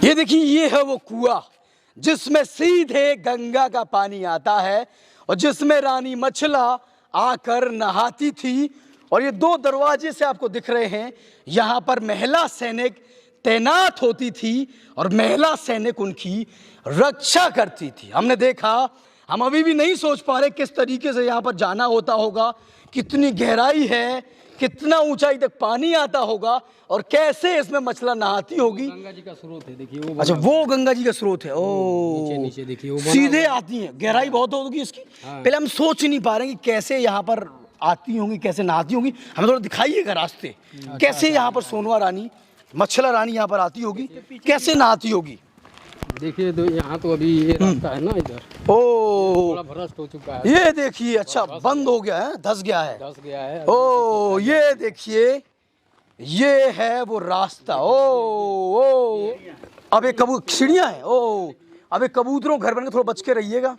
ये देखिए, ये है वो कुआं जिसमें सीधे गंगा का पानी आता है और जिसमें रानी मछला आकर नहाती थी। और ये दो दरवाजे से आपको दिख रहे हैं, यहाँ पर महिला सैनिक तैनात होती थी और महिला सैनिक उनकी रक्षा करती थी। हमने देखा, हम अभी भी नहीं सोच पा रहे किस तरीके से यहाँ पर जाना होता होगा, कितनी गहराई है, कितना ऊंचाई तक पानी आता होगा और कैसे इसमें मछला नहाती होगी। गंगा जी का स्रोत है, देखिए वो। अच्छा, वो गंगा जी का स्रोत है। ओ नीचे नीचे देखिए वो सीधे आती है, गहराई बहुत होगी इसकी। हाँ। पहले हम सोच ही नहीं पा रहे कि कैसे यहाँ पर आती होंगी, कैसे नहाती होंगी। हमें थोड़ा दिखाइएगा रास्ते, कैसे यहाँ पर सोनवा रानी, मछला रानी यहाँ पर आती होगी, कैसे नहाती होगी। देखिए तो यहाँ तो अभी ये रास्ता है ना, इधर ओ थोड़ा भ्रष्ट हो चुका है, ये देखिए, अच्छा बंद हो गया है, धस गया है। धस गया है। ओ ये देखिए, ये है वो रास्ता। ओ अब एक सीढ़ियाँ हैं। ओ अब एक कबूतरों घर बन के, थोड़ा बच के रहिएगा।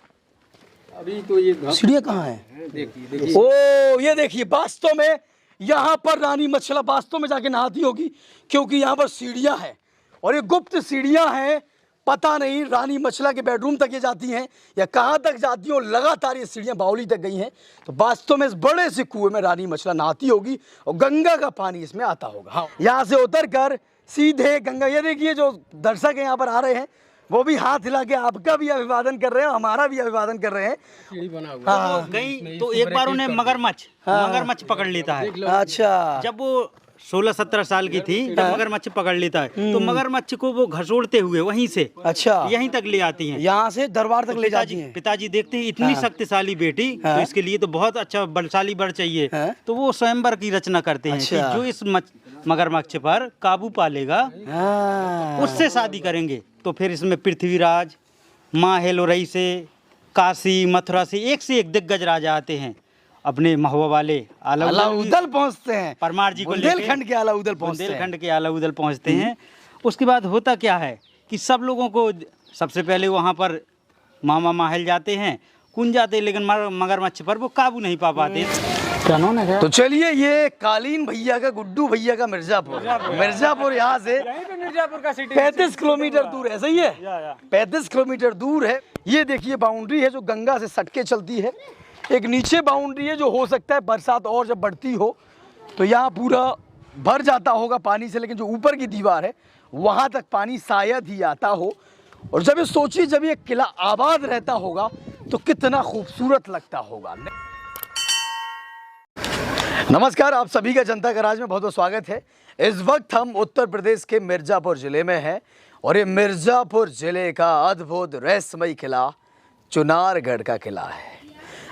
अभी तो ये सीढ़ियाँ कहाँ हैं? देखिए ओ ये देखिए, वास्तव में यहाँ पर रानी मछला वास्तव में जाके नहाती होगी, क्योंकि यहाँ पर सीढ़ियाँ हैं और ये गुप्त सीढ़ियाँ हैं। पता नहीं रानी मछला के बेडरूम तक ये जाती हैं या कहाँ तक जाती हैं, और लगातार ये सीढ़ियाँ बावली तक गई हैं। तो वास्तव में इस बड़े से कुएं में रानी मछला नहाती होगी और गंगा का पानी इसमें आता होगा। हाँ, यहाँ से उतर कर सीधे गंगा। ये देखिए, जो दर्शक यहाँ पर आ रहे हैं वो भी हाथ हिला के आपका भी अभिवादन कर रहे हैं, हमारा भी अभिवादन कर रहे हैं। सीढ़ी बना हुआ है। हाँ, गई तो एक बार उन्हें मगरमच्छ पकड़ लेता है। अच्छा, जब वो 16-17 साल की थी तब मगरमच्छ पकड़ लेता है, तो मगरमच्छ को वो घसोड़ते हुए वहीं से अच्छा यहीं तक ले आती हैं। यहाँ से दरबार तक ले जाती हैं। पिताजी देखते हैं इतनी शक्तिशाली बेटी, तो इसके लिए तो बहुत अच्छा बलशाली वर चाहिए। तो वो स्वयंवर की रचना करते हैं कि जो इस मगरमच्छ पर काबू पा लेगा उससे शादी करेंगे। तो फिर इसमें पृथ्वीराज, माँ हेलोरई से, काशी मथुरा से एक दिग्गज राजा आते हैं, अपने महुआ वाले अलाउदल पहुंचते हैं, परमार जी को बुंदेलखंड के अलाउदल पहुंचते हैं। बुंदेलखंड के अलाउदल पहुंचते हैं। उसके बाद होता क्या है कि सब लोगों को सबसे पहले वहाँ पर मामा माहल जाते हैं, कुन जाते हैं, लेकिन मगरमच्छ पर वो काबू नहीं पा पाते हैं। तो चलिए, ये कालीन भैया का, गुड्डू भैया का मिर्जापुर यहाँ से मिर्जापुर का सिटी 35 किलोमीटर दूर है। सही है, 35 किलोमीटर दूर है। ये देखिए बाउंड्री है जो गंगा से सटके चलती है। एक नीचे बाउंड्री है जो हो सकता है बरसात और जब बढ़ती हो तो यहाँ पूरा भर जाता होगा पानी से, लेकिन जो ऊपर की दीवार है वहाँ तक पानी शायद ही आता हो। और जब ये सोचिए, जब ये किला आबाद रहता होगा तो कितना खूबसूरत लगता होगा। नमस्कार, आप सभी का जनता का राज में बहुत बहुत स्वागत है। इस वक्त हम उत्तर प्रदेश के मिर्जापुर जिले में हैं और ये मिर्जापुर जिले का अद्भुत रहस्यमयी किला चुनारगढ़ का किला है।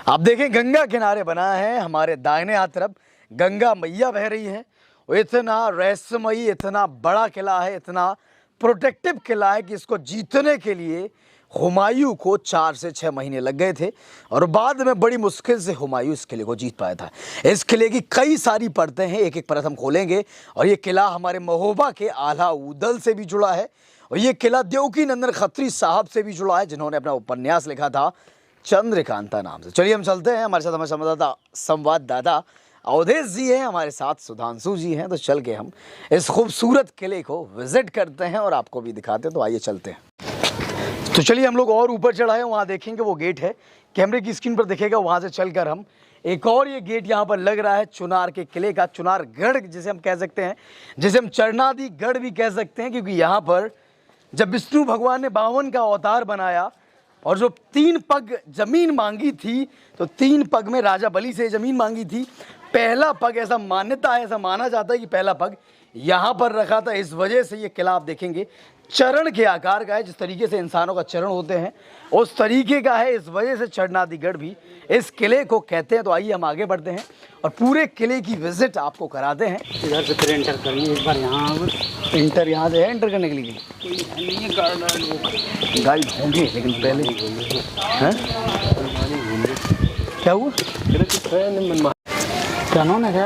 आप देखें, गंगा किनारे बना है, हमारे दाहिने हाथ तरफ गंगा मैया बह रही है। और इतना रहस्यमयी, इतना बड़ा किला है, इतना प्रोटेक्टिव किला है कि इसको जीतने के लिए हुमायूं को 4 से 6 महीने लग गए थे और बाद में बड़ी मुश्किल से हुमायूं इस किले को जीत पाया था। इस किले की कई सारी परतें हैं, एक एक परत हम खोलेंगे। और ये किला हमारे महोबा के अलाउदल से भी जुड़ा है और ये किला देवकी नंदन खत्री साहब से भी जुड़ा है, जिन्होंने अपना उपन्यास लिखा था चंद्रकांता नाम से। चलिए हम चलते हैं, हमारे साथ हमारे संवाददाता अवधेश जी हैं, हमारे साथ सुधांशु जी हैं। तो चल के हम इस खूबसूरत किले को विजिट करते हैं और आपको भी दिखाते हैं। तो आइए चलते हैं। तो चलिए, हम लोग और ऊपर चढ़ाए, वहाँ देखेंगे वो गेट है, कैमरे की स्क्रीन पर दिखेगा। वहाँ से चलकर हम एक और ये गेट यहाँ पर लग रहा है चुनार के किले का, चुनारगढ़ जिसे हम कह सकते हैं, जिसे हम चरणादी गढ़ भी कह सकते हैं, क्योंकि यहाँ पर जब विष्णु भगवान ने 52 का अवतार बनाया और जो 3 पग जमीन मांगी थी, तो 3 पग में राजा बलि से जमीन मांगी थी। पहला पग, ऐसा मान्यता है, ऐसा माना जाता है कि पहला पग यहाँ पर रखा था। इस वजह से ये किला आप देखेंगे चरण के आकार का है, जिस तरीके से इंसानों का चरण होते हैं उस तरीके का है। इस वजह से चरणादिगढ़ भी इस किले को कहते हैं। तो आइए हम आगे बढ़ते हैं और पूरे किले की विजिट आपको कराते हैं। इधर से फिर एंटर करेंगे एक बार। यहाँ एंटर यहाँ से है, एंटर करने के लिए गाड़ी ढूंढिए, लेकिन पहले हैं क्या हुआ?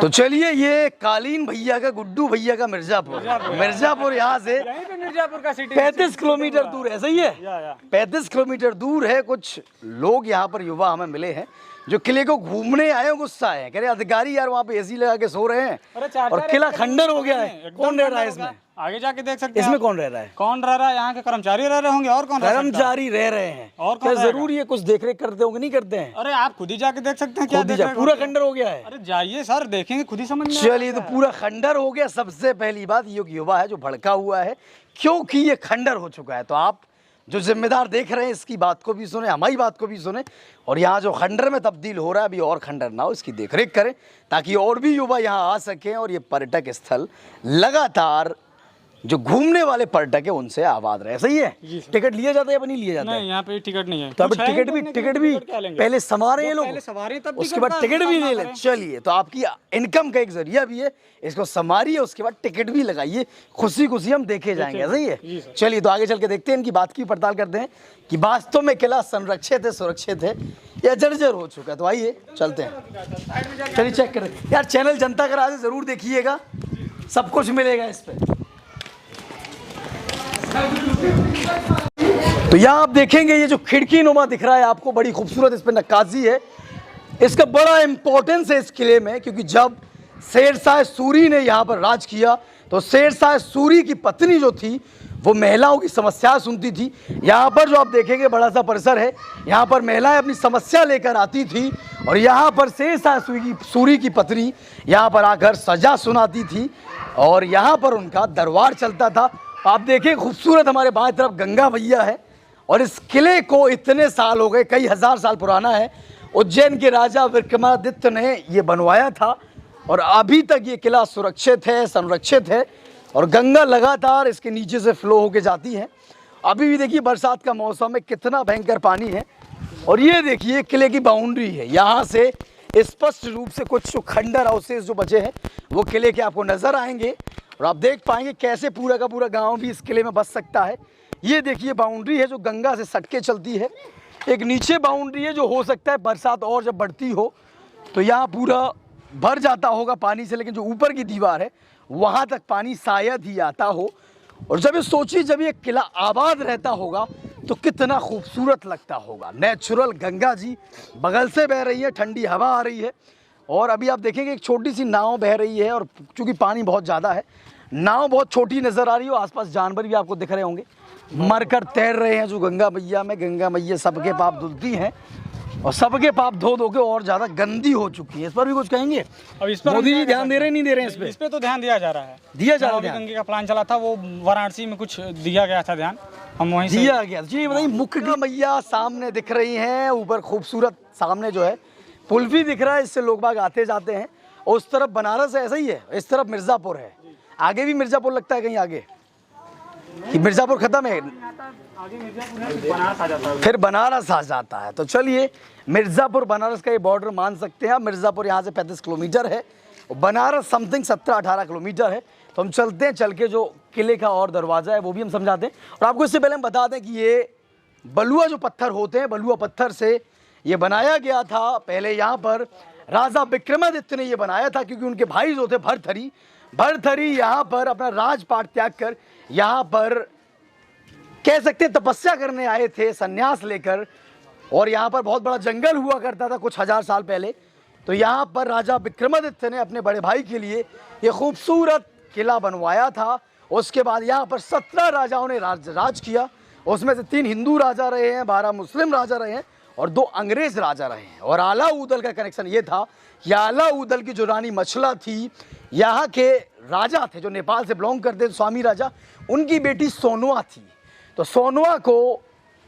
तो चलिए, ये कालीन भैया का, गुड्डू भैया का मिर्जापुर यहाँ से मिर्जापुर का सिटी 35 किलोमीटर दूर है। सही है, 35 किलोमीटर दूर है। कुछ लोग यहाँ पर युवा हमें मिले हैं जो किले को घूमने आए, गुस्सा है, कह रहे अधिकारी यार वहाँ पे एसी लगा के सो रहे हैं और किला खंडर हो गया है। कौन रह रहा है इसमें? आगे जाके देख सकते हैं। इसमें कौन रह रहा है? कौन रह रहा है? यहाँ के कर्मचारी रह रहे होंगे, और कौन रह सकता है? कर्मचारी रह रहे हैं। और क्या कौन जरूर ये कुछ देख रेख करते होंगे? नहीं करते हैं? अरे आप खुद ही जाके देख सकते हैं क्या खुद ही देख जा, पूरा खंडर हो गया है। अरे जाइए सर, देखेंगे, खुद ही समझ में चलिए, तो पूरा खंडर हो गया। सबसे पहली बात, ये युवा है जो भड़का हुआ है क्योंकि ये खंडर हो चुका है। तो आप जो जिम्मेदार देख रहे हैं इसकी बात को भी सुने, हमारी बात को भी सुने, और यहाँ जो खंडर में तब्दील हो रहा है अभी और खंडर ना हो, इसकी देखरेख करें ताकि और भी युवा यहाँ आ सकें और ये पर्यटक स्थल लगातार जो घूमने वाले पर्यटक है उनसे आबाद रहे। सही है? टिकट लिया जाता है या नहीं लिया जाता है? नहीं, यहाँ पे टिकट नहीं है। तो अब टिकट भी पहले संवारे ये लोग, उसके बाद टिकट भी ले लें। चलिए, तो आपकी इनकम का एक जरिया भी है, इसको संवारिए, उसके बाद टिकट भी लगाइए, खुशी खुशी हम देखे जाएंगे। सही है? चलिए, तो आगे चल के देखते हैं, इनकी बात की पड़ताल करते हैं कि वास्तव में किला संरक्षित है, सुरक्षित है या जर्जर हो चुका है। तो आइए चलते हैं, चलिए चेक करें। यार चैनल जनता का राज जरूर देखिएगा, सब कुछ मिलेगा इस पे। तो यहाँ आप देखेंगे ये जो खिड़की नुमा दिख रहा है आपको, बड़ी खूबसूरत इस पे नक्काशी है। इसका बड़ा इंपॉर्टेंस है इस किले में, क्योंकि जब शेरशाह सूरी ने यहाँ पर राज किया तो शेरशाह सूरी की पत्नी जो थी वो महिलाओं की समस्या सुनती थी। यहाँ पर जो आप देखेंगे बड़ा सा परिसर है, यहाँ पर महिलाएं अपनी समस्या लेकर आती थी और यहाँ पर शेरशाह सूरी की पत्नी यहाँ पर आकर सजा सुनाती थी और यहाँ पर उनका दरबार चलता था। आप देखें खूबसूरत हमारे बाएं तरफ गंगा मैया है और इस किले को इतने साल हो गए, कई हजार साल पुराना है। उज्जैन के राजा विक्रमादित्य ने ये बनवाया था और अभी तक ये किला सुरक्षित है, संरक्षित है और गंगा लगातार इसके नीचे से फ्लो होके जाती है। अभी भी देखिए बरसात का मौसम है, कितना भयंकर पानी है। और ये देखिए किले की बाउंड्री है, यहाँ से स्पष्ट रूप से कुछ जो खंडर अवशेष जो बचे हैं वो किले के आपको नजर आएंगे और आप देख पाएंगे कैसे पूरा का पूरा गांव भी इस किले में बस सकता है। ये देखिए बाउंड्री है जो गंगा से सटके चलती है, एक नीचे बाउंड्री है जो हो सकता है बरसात और जब बढ़ती हो तो यहाँ पूरा भर जाता होगा पानी से, लेकिन जो ऊपर की दीवार है वहाँ तक पानी शायद ही आता हो। और जब ये सोचिए जब ये किला आबाद रहता होगा तो कितना खूबसूरत लगता होगा। नेचुरल गंगा जी बगल से बह रही है, ठंडी हवा आ रही है और अभी आप देखेंगे एक छोटी सी नाव बह रही है और चूँकि पानी बहुत ज़्यादा है नाव बहुत छोटी नज़र आ रही है और आसपास जानवर भी आपको दिख रहे होंगे मरकर तैर रहे हैं जो गंगा मैया में। गंगा मैया सबके पाप धुलती हैं और सबके पाप धो धो के और ज़्यादा गंदी हो चुकी है। इस पर भी कुछ कहेंगे? अब इस पर मोदी जी ध्यान दे रहे हैं नहीं दे रहे हैं इस पे तो ध्यान दिया जा रहा है, दिया जा रहा है। गंगे का प्लान चला था, वो वाराणसी में कुछ दिया गया था ध्यान, हम वहीं दिया गया। जी बताइए, मुख्य मैया सामने दिख रही हैं, ऊपर खूबसूरत सामने जो है पुल भी दिख रहा है, इससे लोग बाग आते जाते हैं। और उस तरफ बनारस है, ऐसा ही है, इस तरफ मिर्ज़ापुर है, आगे भी मिर्ज़ापुर लगता है कहीं आगे कि मिर्ज़ापुर खत्म है फिर बनारस आ जाता है। तो चलिए मिर्ज़ापुर बनारस का ये बॉर्डर मान सकते हैं। मिर्ज़ापुर यहाँ से 35 किलोमीटर है और बनारस समथिंग 17-18 किलोमीटर है। तो हम चलते हैं, चल के जो किले का और दरवाज़ा है वो भी हम समझाते हैं। और आपको इससे पहले हम बता दें कि ये बलुआ जो पत्थर होते हैं, बलुआ पत्थर से ये बनाया गया था। पहले यहाँ पर राजा विक्रमादित्य ने ये बनाया था क्योंकि उनके भाई जो थे भरथरी यहाँ पर अपना राजपाट त्याग कर यहाँ पर कह सकते हैं तपस्या करने आए थे संन्यास लेकर। और यहाँ पर बहुत बड़ा जंगल हुआ करता था कुछ हजार साल पहले। तो यहाँ पर राजा विक्रमादित्य ने अपने बड़े भाई के लिए ये खूबसूरत किला बनवाया था। उसके बाद यहाँ पर 17 राजाओं ने राज किया, उसमें से 3 हिंदू राजा रहे हैं, 12 मुस्लिम राजा रहे हैं और 2 अंग्रेज राजा रहे हैं। और आला उदल का कनेक्शन ये था कि आला उदल की जो रानी मछला थी, यहाँ के राजा थे जो नेपाल से बिलोंग करते थे, स्वामी राजा, उनकी बेटी सोनवा थी। तो सोनवा को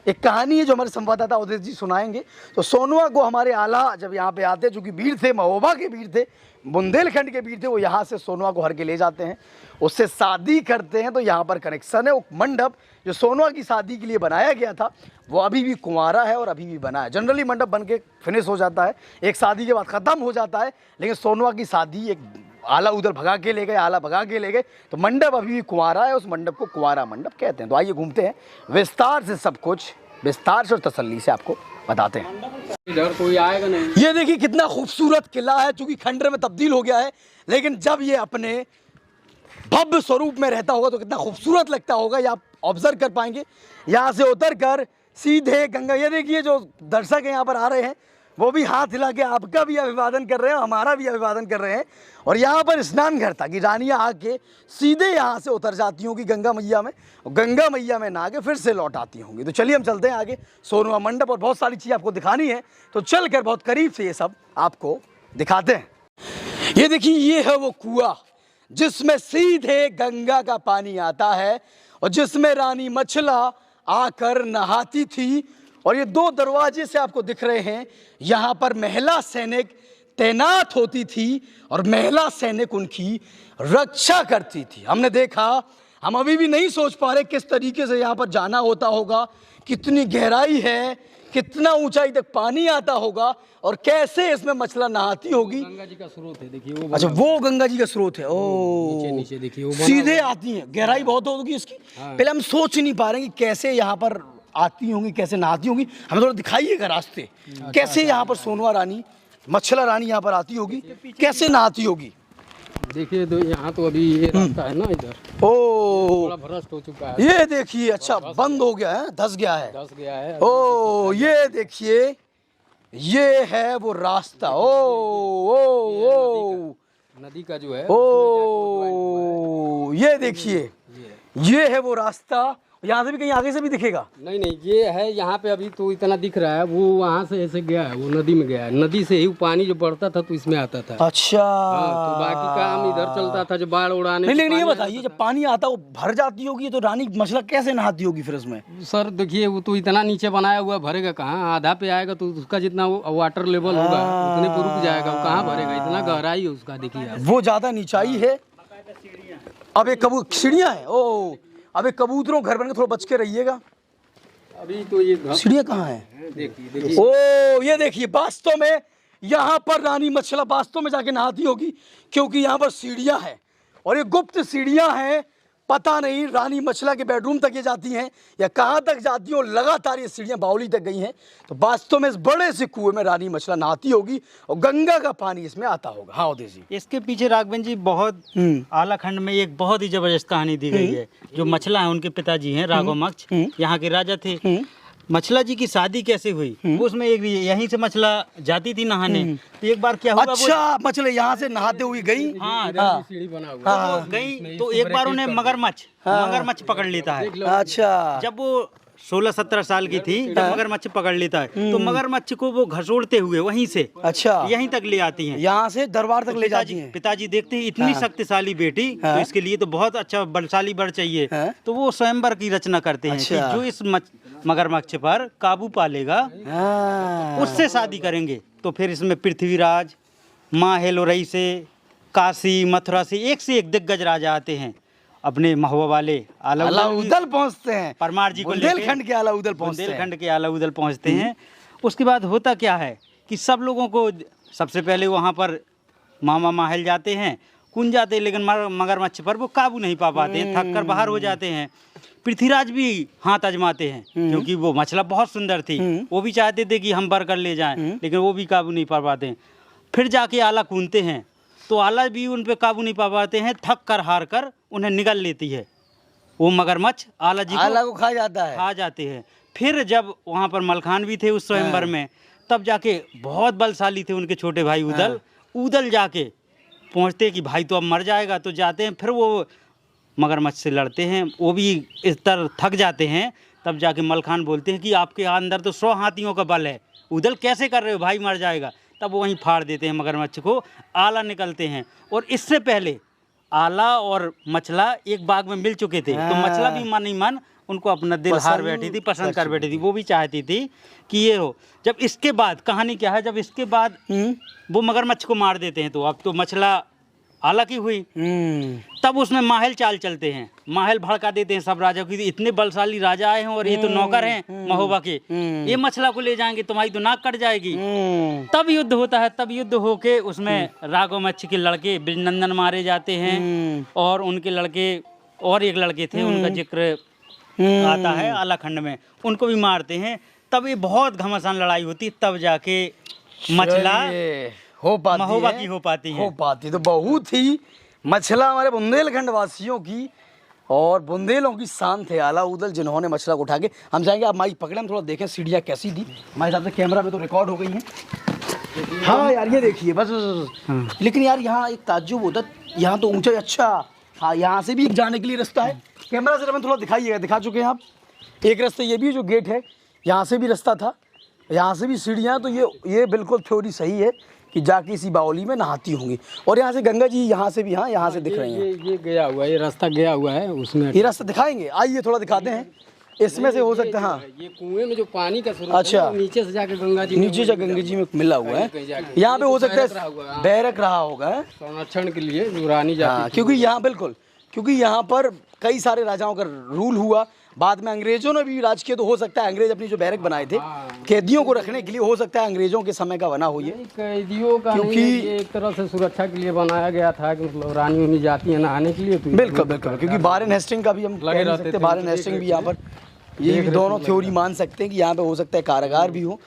एक कहानी है जो हमारे संवाददाता उदय जी सुनाएंगे। तो सोनवा को हमारे आला जब यहाँ पे आते, जो कि वीर थे, महोबा के वीर थे, बुंदेलखंड के वीर थे, वो यहाँ से सोनवा को हर के ले जाते हैं, उससे शादी करते हैं। तो यहाँ पर कनेक्शन है। वो मंडप जो सोनवा की शादी के लिए बनाया गया था वो अभी भी कुंवारा है और अभी भी बना है। जनरली मंडप बन के फिनिश हो जाता है, एक शादी के बाद ख़त्म हो जाता है, लेकिन सोनवा की शादी एक आला उधर भगा के ले गए, आला भगा के ले गए, तो मंडप अभी भी कुंवारा है, उस मंडप को कुंवारा मंडप कहते हैं। तो आइए घूमते हैं, विस्तार से सब कुछ विस्तार से और तसल्ली से आपको बताते हैं। इधर कोई आएगा नहीं। ये देखिए कितना खूबसूरत किला है, चूंकि खंडर में तब्दील हो गया है, लेकिन जब ये अपने भव्य स्वरूप में रहता होगा तो कितना खूबसूरत लगता होगा, ये आप ऑब्जर्व कर पाएंगे। यहाँ से उतर कर सीधे गंगा, ये देखिए जो दर्शक यहाँ पर आ रहे हैं वो भी हाथ हिला के आपका भी अभिवादन कर रहे हैं, हमारा भी अभिवादन कर रहे हैं। और यहाँ पर स्नान घर था कि रानियाँ आके सीधे यहाँ से उतर जाती होंगी गंगा मैया में, और गंगा मैया में नहा के फिर से लौट आती होंगी। तो चलिए हम चलते हैं आगे, सोनवा मंडप और बहुत सारी चीज़ आपको दिखानी है, तो चल कर बहुत करीब से ये सब आपको दिखाते हैं। ये देखिए, ये है वो कुआं जिसमें सीधे गंगा का पानी आता है और जिसमें रानी मछला आकर नहाती थी। और ये 2 दरवाजे से आपको दिख रहे हैं, यहाँ पर महिला सैनिक तैनात होती थी और महिला सैनिक उनकी रक्षा करती थी। हमने देखा, हम अभी भी नहीं सोच पा रहे किस तरीके से यहाँ पर जाना होता होगा, कितनी गहराई है, कितना ऊंचाई तक पानी आता होगा और कैसे इसमें मछला नहाती होगी। गंगा जी का स्रोत है, देखिए वो अच्छा, वो गंगा जी का स्रोत है। ओ नीचे देखिए वो सीधे आती हैं, गहराई बहुत होगी इसकी। पहले हम सोच ही नहीं पा रहे कि कैसे यहाँ पर आती होंगी, कैसे नहाती होंगी। हमें थोड़ा दिखाइएगा रास्ते, कैसे यहाँ पर सोनवा रानी, मछला रानी यहाँ पर आती होगी, कैसे नहाती होगी। देखिए तो यहाँ तो अभी ये रास्ता है ना इधर, ओ थोड़ा भ्रष्ट हो चुका है, ये देखिए, अच्छा बंद हो गया है, धस गया है। धस गया है। ओ ये देखिए, ये है वो रास्ता। ओ ओ ओ नदी का जो है, ओ ये देखिए, ये है वो रास्ता। यहाँ से भी कहीं आगे से भी दिखेगा? नहीं नहीं, ये है यहाँ पे अभी तो इतना दिख रहा है, वो वहाँ से ऐसे गया है, वो नदी में गया है, नदी से ही पानी जो बढ़ता था तो इसमें आता था। अच्छा, तो बाकी काम इधर चलता था, जो बाढ़ उड़ाने। नहीं, लेकिन ये बताइए, जब पानी आता वो भर जाती होगी तो रानी मछला कैसे नहाती होगी फिर उसमें? सर देखिए, वो तो इतना नीचे बनाया हुआ, भरेगा कहाँ? आधा पे आएगा तो उसका जितना वाटर लेवल होगा उतने पे रुक जाएगा, वो कहाँ भरेगा? इतना गहराई है उसका, देखिए आप। वो ज्यादा नीचाई है। अब एक सीढ़ियाँ है। ओ अब एक कबूतरों घर बन के, थोड़ा बच के रहिएगा। अभी तो ये सीढ़ियाँ कहाँ है? देखिए ओ ये देखिए, वास्तव में यहाँ पर रानी मछला वास्तव में जाके नहाती होगी, क्योंकि यहाँ पर सीढ़ियाँ हैं और ये गुप्त सीढ़ियाँ हैं। पता नहीं रानी मछला के बेडरूम तक ये जाती हैं या कहाँ तक जाती हैं, और लगातार ये सीढ़ियाँ बावली तक गई हैं। तो वास्तव में इस बड़े से कुएं में रानी मछला नहाती होगी और गंगा का पानी इसमें आता होगा। हाँ उदय जी, इसके पीछे राघवेंद्र जी बहुत आला खंड में एक बहुत ही जबरदस्त कहानी दी गई है। जो मछला है, उनके पिताजी हैं राघव मक्ष, यहाँ के राजा थे। मछला जी की शादी कैसे हुई, वो उसमें एक यहीं से मछला जाती थी नहाने। तो एक बार क्या हुआ, अच्छा मछली यहाँ से नहाते हुए गई। हाँ सीढ़ी बना हुआ वो गई तो एक बार उन्हें मगरमच्छ पकड़ लेता है। अच्छा, जब वो 16-17 साल की थी तब मगरमच्छ पकड़ लेता है, तो मगरमच्छ को वो घसोड़ते हुए वहीं से अच्छा यहीं तक ले आती हैं, यहाँ से दरबार तक ले जाती हैं। पिताजी देखते हैं इतनी शक्तिशाली बेटी, तो इसके लिए तो बहुत अच्छा बलशाली वर चाहिए। तो वो स्वयंवर की रचना करते हैं कि जो इस मगरमच्छ पर काबू पा लेगा उससे शादी करेंगे। तो फिर इसमें पृथ्वीराज, माँ हेलोरई से, काशी मथुरा से एक दिग्गज राजा आते हैं, अपने महुआ वाले अलाउदल पहुंचते हैं, परमार जी को बुंदेलखंड के अलाउदल पहुंचते हैं। बुंदेलखंड के अलाउदल पहुंचते हैं। उसके बाद होता क्या है कि सब लोगों को सबसे पहले वहाँ पर मामा माहल जाते हैं, कुंज जाते हैं, लेकिन मगरमच्छ पर वो काबू नहीं पा पाते, थक कर बाहर हो जाते हैं। पृथ्वीराज भी हाथ आजमाते हैं, क्योंकि वो मछला बहुत सुंदर थी, वो भी चाहते थे कि हम बर कर ले जाएं, लेकिन वो भी काबू नहीं पा पाते। फिर जाके आला कूदते हैं, तो आला भी उन पे काबू नहीं पा पाते हैं, थक कर हार कर उन्हें निगल लेती है वो मगरमच्छ, आला जी को खा जाता है, खा जाते हैं। फिर जब वहाँ पर मलखान भी थे उस स्वयंवर में, तब जाके बहुत बलशाली थे उनके छोटे भाई उदल जाके पहुँचते कि भाई तो अब मर जाएगा, तो जाते हैं, फिर वो मगरमच्छ से लड़ते हैं, वो भी इस तरह थक जाते हैं। तब जाके मलखान बोलते हैं कि आपके अंदर तो 100 हाथियों का बल है, उदल कैसे कर रहे हो, भाई मर जाएगा। तब वो वहीं फाड़ देते हैं मगरमच्छ को, आला निकलते हैं। और इससे पहले आला और मछला एक बाग में मिल चुके थे, तो मछला भी मन ही मन उनको अपना दिल हार बैठी थी, पसंद कर बैठी थी, वो भी चाहती थी कि ये हो। जब इसके बाद कहानी क्या है, जब इसके बाद वो मगरमच्छ को मार देते हैं, तो अब तो मछला आला की हुई। तब उसमें माहल चाल चलते हैं, माहल भड़का देते हैं सब राजा की, इतने बलशाली राजा आए हैं और ये तो नौकर हैं महोबा के, ये मछला को ले जाएंगे तुम्हारी तो नाक कट जाएगी। तब युद्ध होता है, तब युद्ध होके उसमें राघव मच्छ के लड़के बिजनंदन मारे जाते हैं, और उनके लड़के और एक लड़के थे उनका जिक्र आता है आला खंड में, उनको भी मारते हैं। तब ये बहुत घमासान लड़ाई होती, तब जाके मछला हो पाती महोबा है, की हो पाती है। तो बहुत ही मछला हमारे बुंदेलखंड वासियों की और बुंदेलों की शान थे आला उदल, जिन्होंने मछला को उठा के, हम चाहेंगे आप माइक पकड़े, हम थोड़ा देखें सीढ़ियाँ कैसी थी। हमारे हिसाब से कैमरा में तो रिकॉर्ड हो गई हैं। हाँ यार ये देखिए बस। लेकिन यार यहाँ एक ताज्जुब होता, यहाँ तो ऊंचा, अच्छा हाँ यहाँ से भी जाने के लिए रास्ता है। कैमरा से हमें थोड़ा दिखाइएगा, दिखा चुके हैं आप। एक रास्ता ये भी जो गेट है, यहाँ से भी रास्ता था, यहाँ से भी सीढ़ियाँ। तो ये बिल्कुल थ्योरी सही है कि जाके इसी बावली में नहाती होंगी। और यहाँ से गंगा जी यहाँ से भी, हाँ यहाँ से दिख रही हैं। ये गया हुआ है, ये रास्ता गया हुआ है उसमें। ये रास्ता दिखाएंगे, आइए थोड़ा दिखाते हैं। इसमें से हो सकता है, हाँ ये कुएं में जो पानी का स्रोत अच्छा, है, नीचे से जाके गंगा जी, नीचे से गंगा जी में मिला हुआ है। यहाँ पे हो सकता है बैरक रहा होगा संरक्षण के लिए जो रानी जाती थी। क्योंकि यहाँ बिल्कुल, क्योंकि यहाँ पर कई सारे राजाओं का रूल हुआ। बाद में अंग्रेजों ने भी राज किया, तो हो सकता है अंग्रेज अपनी जो बैरक बनाए थे कैदियों को रखने के लिए, हो सकता है अंग्रेजों के समय का बना हो ये। कैदियों का क्योंकि ये एक तरह से सुरक्षा के लिए बनाया गया था कि मतलब रानी उनी जाती है नहाने के लिए। तो बिल्कुल बिल्कुल, क्योंकि बारन हेस्टिंग का भी हम कह नहीं सकते, बारन हेस्टिंग भी यहाँ पर, ये दोनों थ्योरी मान सकते हैं कि यहाँ पे हो सकता है कारागार भी हो।